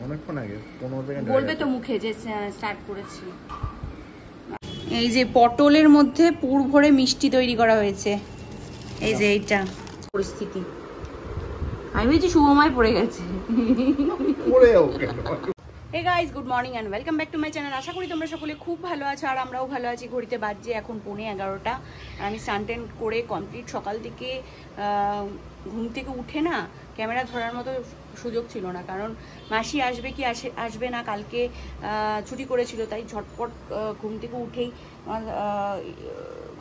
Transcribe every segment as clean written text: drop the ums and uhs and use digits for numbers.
অনেকক্ষণ আগে 15 সেকেন্ড বলবে তো মুখে যে স্টার্ট করেছি। এই যে পটলের মধ্যে পুর ভরে মিষ্টি তৈরি করা হয়েছে। এই যে এইটা পরিস্থিতি, আমি বলছি শুভময় পড়ে গেছে। Hey guys, good morning and welcome back to my channel. আশা করি তোমরা সকলে খুব ভালো আছো আর আমরাও ভালো আছি। ঘড়িতে বাজছে এখন 11:15 আর আমি স্নান টান করে কমপ্লিট। সকাল থেকে ঘুম থেকে উঠে না ক্যামেরা ধরার মতো সুযোগ ছিল না, কারণ মাসি আসবে কি আসবে না, কালকে ছুটি করেছিল, তাই ঝটপট ঘুম থেকে উঠেই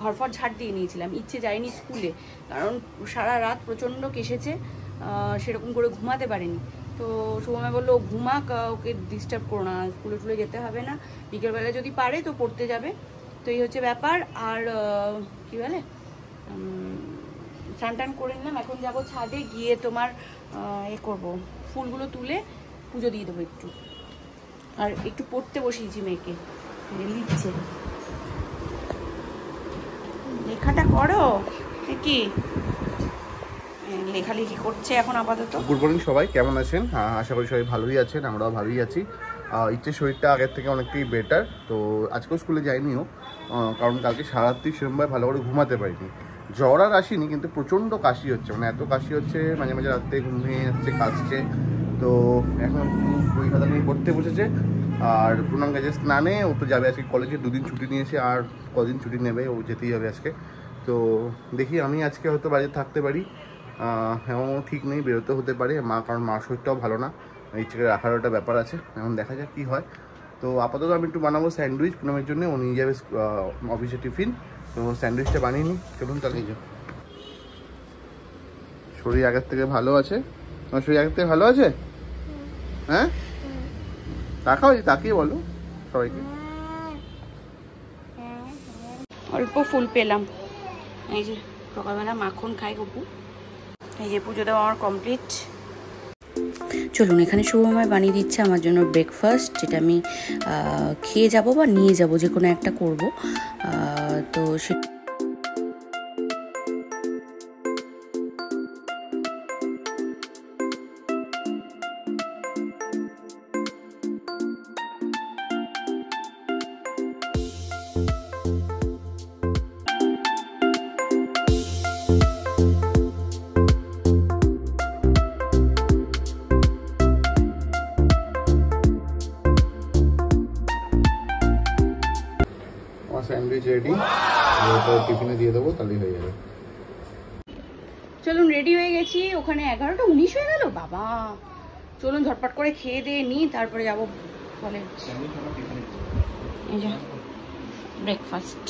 ঘরফর ঝাড় দিয়ে নিয়েছিলাম। ইচ্ছে যায়নি স্কুলে, কারণ সারা রাত প্রচণ্ড কেসেছে, সেরকম করে ঘুমাতে পারেনি। তো শুভময় বললো ঘুমাক, ওকে ডিস্টার্ব করো না, স্কুলে টুলে যেতে হবে না, বিকেলবেলা যদি পারে তো পড়তে যাবে। তো এই হচ্ছে ব্যাপার। আর কি বলে, স্নান টান করে নিলাম, এখন যাবো ছাদে গিয়ে তোমার করবো, ফুলগুলো তুলে পুজো দিয়ে দেবো একটু। আর একটু পড়তে বসিয়েছি মেয়েকে, লিখছে। লেখাটা করো কি, লেখালেখি করছে এখন আপাতত। গুড মর্নিং সবাই, কেমন আছেন? আশা করি সবাই ভালোই আছেন, আমরাও ভালোই আছি। ইচ্ছে শরীরটা আগের থেকে অনেকটাই বেটার। তো আজকেও স্কুলে যাইনিও, কারণ কালকে সারারাত্রি সেরকমভাবে ভালো করে ঘুমাতে পারিনি। জ্বর আর আসেনি, কিন্তু প্রচণ্ড কাশি হচ্ছে, মানে এত কাশি হচ্ছে, মাঝে মাঝে রাত্রে ঘুম ভেঙে যাচ্ছে, কাশছে। তো এখন বই খাতা নিয়ে পড়তে বসেছে। আর প্রণাম গেছে স্নানে, ও তো যাবে আজকে কলেজে, 2 দিন ছুটি নিয়েছে, আর কদিন ছুটি নেবে, ও যেতেই হবে আজকে। তো দেখি আমি আজকে হয়তো বাড়িতে থাকতে পারি, এমন ঠিক নেই, বেরোতে হতে পারে। কারণ মার শরীরটাও ভালো না, ইচ্ছে করে রাখার একটা ব্যাপার আছে, এখন দেখা যাক কী হয়। তো আপাতত আমি একটু বানাবো স্যান্ডউইচ পুনমের জন্য, ও নিয়ে যাবে অফিসে টিফিন। তো স্যান্ডউইচটা বানিয়ে নিই, চলুন তাহলে। যাও, শরীর আগের থেকে ভালো আছে? তোমার শরীর আগের থেকে ভালো আছে? হ্যাঁ, তাকাও, তাকিয়ে বলো সবাইকে। অল্প ফুল পেলাম, এই যে সকালবেলা মাখন খাই গপু। এই যে পুজো দেওয়া আমার কমপ্লিট। চলুন, এখানে শুভময় বানিয়ে দিচ্ছে আমার জন্য ব্রেকফাস্ট, যেটা আমি খেয়ে যাব বা নিয়ে যাব, যে কোনো একটা করব। তো সে স্যান্ডউইচ রেডি, টিফিনে দিয়ে দেবো, তাহলেই হয়ে যাবে। চলুন, রেডি হয়ে গেছি। ওখানে 11:19 হয়ে গেল বাবা। চলুন ঝটপট করে খেয়ে দিয়ে নিই, তারপরে যাবো কলেজ। এই যে ব্রেকফাস্ট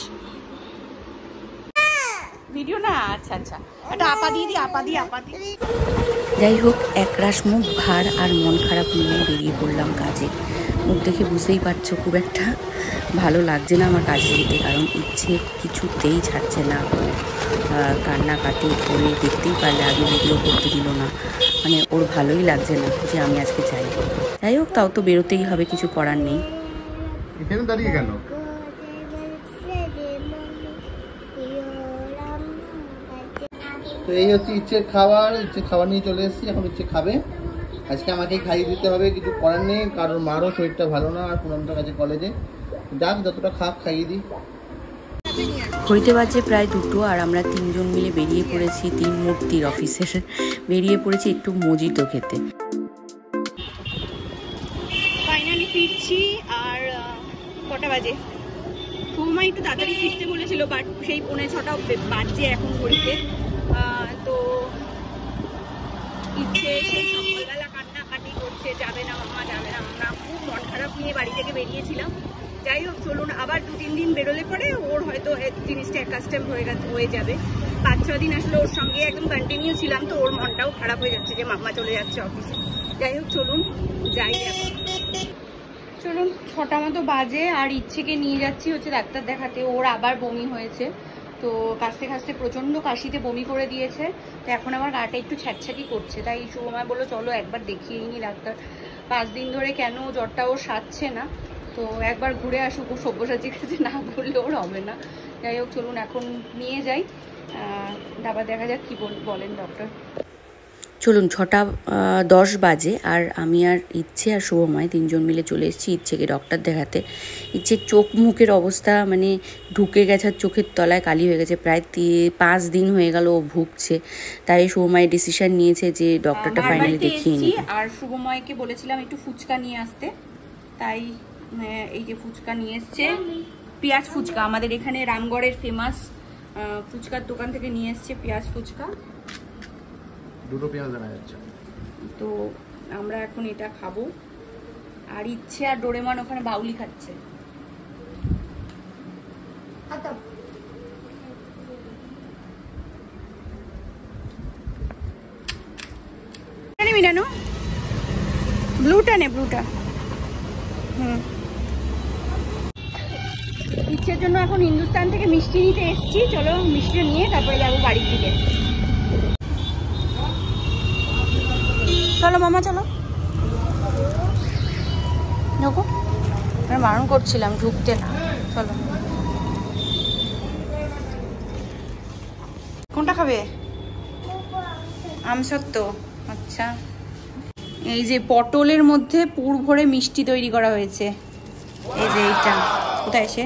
ভিডিও না, আচ্ছা আচ্ছা, একটা আপা দিয়ে দিই, আপা দিয়ে। যাই হোক, একরাশ মুখ ভার আর মন খারাপ নিয়ে বেরিয়ে পড়লাম কাজে। মুখ দেখে বুঝতেই পারছো খুব একটা ভালো লাগছে না আমার কাজে যেতে, কারণ ইচ্ছে কিছুতেই ছাড়ছে না। কান্নাকাটি করে দেখতেই পারলে আগে ভিডিও করতে দিল না, মানে ওর ভালোই লাগছে না যে আমি আজকে যাই। যাই হোক, তাও তো বেরোতেই হবে, কিছু করার নেই। এখানে দাঁড়িয়ে কেন? তো এই হচ্ছে ইচ্ছের খাবার নিয়ে চলে এসেছি, এখন ইচ্ছে খাবে। আজকে আমাকেই খাইয়ে দিতে হবে, কিছু করার নেই, কারণ মারও শরীরটা ভালো না, আর পুনমটা কাছে কলেজে যাক, যতটা খাইয়ে দিই। ঘড়িতে বাজে প্রায় 2 আর আমরা 3 জন মিলে বেরিয়ে পড়েছি 3 মূর্তির অফিসের, বেরিয়ে পড়েছি একটু মজিতো খেতে। ফাইনালি ফিরছি। আর কটা বাজে, শুভময় একটু তাড়াতাড়ি ফিরতে বলেছিল, বাট সেই 5:45 বাজছে এখন ঘড়িতে। তো ইচ্ছে সেই সকালবেলা কান্নাকাটি করছে, যাবে না মামা, যাবে না মামা, খুব মন খারাপ নিয়ে বাড়ি থেকে বেরিয়েছিলাম। যাই হোক, চলুন, আবার 2-3 দিন বেরোলে পরে ওর হয়তো জিনিসটা কাস্টম হয়ে যাবে। 5-6 দিন আসলে ওর সঙ্গে একদম কন্টিনিউ ছিলাম, তো ওর মনটাও খারাপ হয়ে যাচ্ছে যে মামা চলে যাচ্ছে অফিসে। যাই হোক, চলুন যাই এখন। চলুন, 6টা মতো বাজে আর ইচ্ছেকে নিয়ে যাচ্ছি হচ্ছে ডাক্তার দেখাতে। ওর আবার বমি হয়েছে, তো কাশতে কাশতে প্রচণ্ড কাশিতে বমি করে দিয়েছে। তো এখন আমার গাটা একটু ছ্যাঁচছ্যাঁচি করছে, তাই শুভময় বললো চলো একবার দেখিয়ে নিই ডাক্তার। 5 দিন ধরে কেন জ্বরটা ওর সারছে না, তো একবার ঘুরে আসুক, ও সব্যসাচীর কাছে না ঘুরলে ওর হবে না। যাই হোক, চলুন এখন নিয়ে যাই, তারপর দেখা যাক কি বলেন ডক্টর। চলুন 6:10 বাজে, আর আমি আর ইচ্ছে আর শুভময় 3 জন মিলে চলে এসেছি ইচ্ছেকে ডক্টর দেখাতে। ইচ্ছের চোখ মুখের অবস্থা মানে ঢুকে গেছে, চোখের তলায় কালি হয়ে গেছে, প্রায় 5 দিন হয়ে গেল ও ভুগছে। তাই শুভময় ডিসিশন নিয়েছে যে ডক্টরটা ফাইনালি দেখিয়ে নিই। আর শুভময়কে বলেছিলাম একটু ফুচকা নিয়ে আসতে, তাই এই যে ফুচকা নিয়ে এসছে, পেঁয়াজ ফুচকা, আমাদের এখানে রামগড়ের ফেমাস ফুচকার দোকান থেকে নিয়ে এসছে পেঁয়াজ ফুচকা। দুটো পেঁয়াজ দেখা যাচ্ছে। তো আমরা এখন এটা খাবো, আর ইচ্ছে আর ডোরেমন ওখানে বাউলি খাচ্ছে। মিলানো ব্লুটা নে, ব্লুটা। ইচ্ছের জন্য এখন হিন্দুস্তান থেকে মিষ্টি নিতে এসছি, চলো মিষ্টি নিয়ে তারপরে যাবো বাড়ির দিকে। চলো মামা চলো। দেখো আমি বারণ করছিলাম ঢুকতে না, চলো। কোনটা খাবে? আমসত্ব। আচ্ছা, এই যে পটলের মধ্যে পুর ভরে মিষ্টি তৈরি করা হয়েছে। এই যে এইটা কোথায় এসে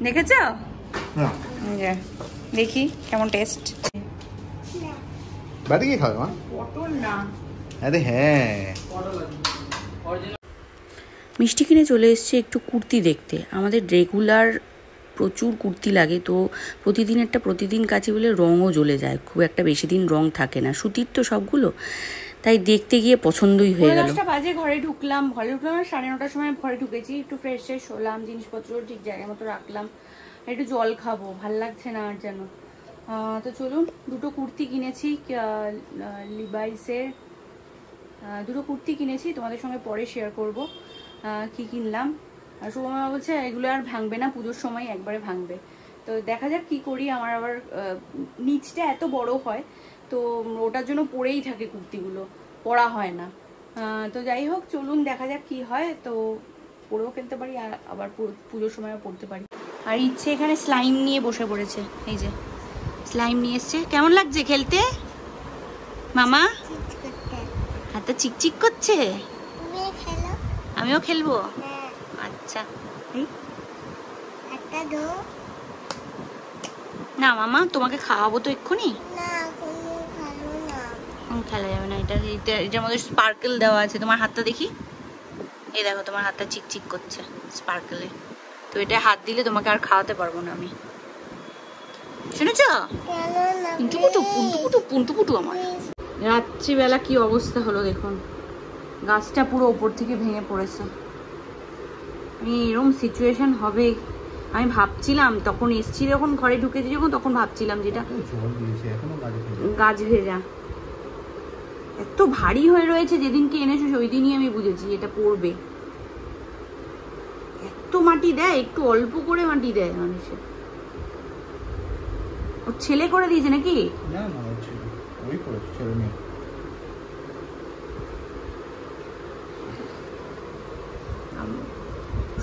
দেখেছ? দেখি কেমন টেস্ট। বাড়ি গিয়ে খাবে মা? পটল না, আরে হ্যাঁ। মিষ্টি কিনে চলে এসছে একটু কুর্তি দেখতে। আমাদের রেগুলার প্রচুর কুর্তি লাগে, তো প্রতিদিনেরটা প্রতিদিন কাছে বলে রঙও জ্বলে যায়, খুব একটা বেশি দিন রং থাকে না, সুতির তো সবগুলো, তাই দেখতে গিয়ে পছন্দই হয়ে গেল। 10টা বাজে ঘরে ঢুকলাম, 9:30 সময় ঘরে ঢুকেছি, একটু ফ্রেশ হলাম, জিনিসপত্র ঠিক জায়গা মতো রাখলাম, একটু জল খাবো, ভাল লাগছে না আর যেন। তো চলুন, দুটো কুর্তি কিনেছি লিভাইসের, দুটো কুর্তি কিনেছি, তোমাদের সঙ্গে পরে শেয়ার করব কি কিনলাম। আর শুভমা বলছে এগুলো আর ভাঙবে না, পুজোর সময় একবারে ভাঙবে, তো দেখা যাক কি করি। আমার আবার নিচটা এত বড় হয়, তো ওটার জন্য পরেই থাকে কুর্তিগুলো, পরা হয় না। তো যাই হোক, চলুন দেখা যাক কি হয়, তো পরেও ফেলতে পারি আর আবার পুজোর সময়ও পরতে পারি। আর ইচ্ছে এখানে স্লাইম নিয়ে বসে পড়েছে, এই যে স্লাইম নিয়ে এসছে। কেমন লাগছে খেলতে মামা? হাতটা চিকচিক করছে। আমিও খেলবো? আচ্ছা, না মামা তোমাকে খাওয়াবো তো এক্ষুনি। খেলা যাবে না, এটার মধ্যে স্পার্কেল দেওয়া আছে। তোমার হাতটা দেখি, এই দেখো তোমার হাতটা চিকচিক করছে স্পার্কেলে, তো এটা হাত দিলে তোমাকে আর খাওয়াতে পারবো না আমি, শুনেছ? পুন্টু আমার। রাত্রিবেলা কি অবস্থা হলো দেখুন, গাছটা পুরো ওপর থেকে ভেঙে পড়েছে। এরকম সিচুয়েশন হবে আমি ভাবছিলাম, তখন এসছি যখন ঘরে ঢুকেছি যখন, তখন ভাবছিলাম যেটা গাছ ভেজা এত ভারী হয়ে রয়েছে, যেদিনকে এনেছো ওই দিনই আমি বুঝেছি এটা পড়বে। এত মাটি দেয়, একটু অল্প করে মাটি দেয় মানুষের। ওর ছেলে করে দিয়েছে নাকি? না না, ওই করেছে, ছেলে মেয়ে।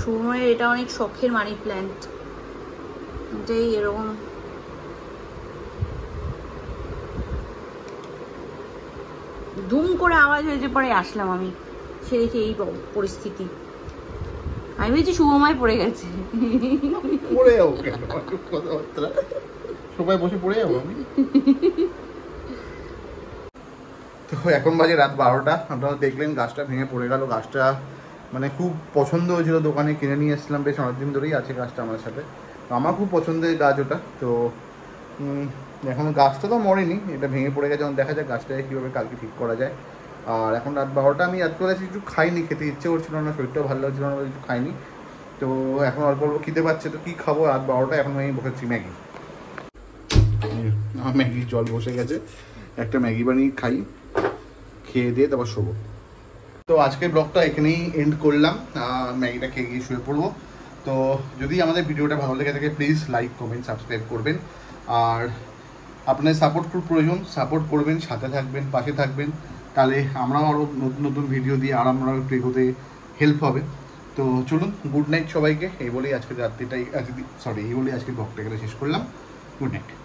শুভময়ের এটা অনেক শখের মানি প্ল্যান্ট, এটাই এরকম ধুম করে আওয়াজ হয়েছে, পরে আসলাম আমি, সে দেখে এই পরিস্থিতি। আমি ভেবেছি শুভময় পড়ে গেছে। পড়ে যাবো কেন, সবাই বসে পড়ে যাবো আমি। তো এখন বাজে রাত 12টা। আপনারা দেখলেন গাছটা ভেঙে পড়ে গেল। গাছটা মানে খুব পছন্দ হয়েছিল, দোকানে কিনে নিয়ে এসেছিলাম, বেশ অনেকদিন ধরেই আছে গাছটা আমার সাথে, তো আমার খুব পছন্দের গাছ ওটা। তো এখন গাছটা তো মরেনি, এটা ভেঙে পড়ে গেছে, দেখা যাক গাছটাকে কীভাবে কালকে ঠিক করা যায়। আর এখন রাত 12টা, আমি রাত করে কিছু খাইনি, খেতে ইচ্ছে করছিল না, শরীরটাও ভালো লাগছিল না, কিছু খাইনি। তো এখন অল্প অল্প খেতে পাচ্ছে, তো কী খাবো রাত 12টা। এখন আমি বসেছি ম্যাগি, আমার ম্যাগি জল বসে গেছে, একটা ম্যাগি বানিয়ে খাই, খেয়ে দিয়ে তারপর শোবো। তো আজকের ব্লগটা এখানেই এন্ড করলাম, ম্যাগিটা খেয়ে গিয়ে শুয়ে পড়বো। তো যদি আমাদের ভিডিওটা ভালো লেগে থাকে প্লিজ লাইক কমেন্ট সাবস্ক্রাইব করবেন, আর আপনার সাপোর্ট খুব প্রয়োজন, সাপোর্ট করবেন, সাথে থাকবেন, পাশে থাকবেন, তাহলে আমরাও আরও নতুন নতুন ভিডিও দিয়ে আর আমরাও একটু এগোতে হেল্প হবে। তো চলুন, গুড নাইট সবাইকে। এই বলেই আজকে রাত্রিটাই এই বলেই আজকে ব্লগটা এখানে শেষ করলাম। Good night.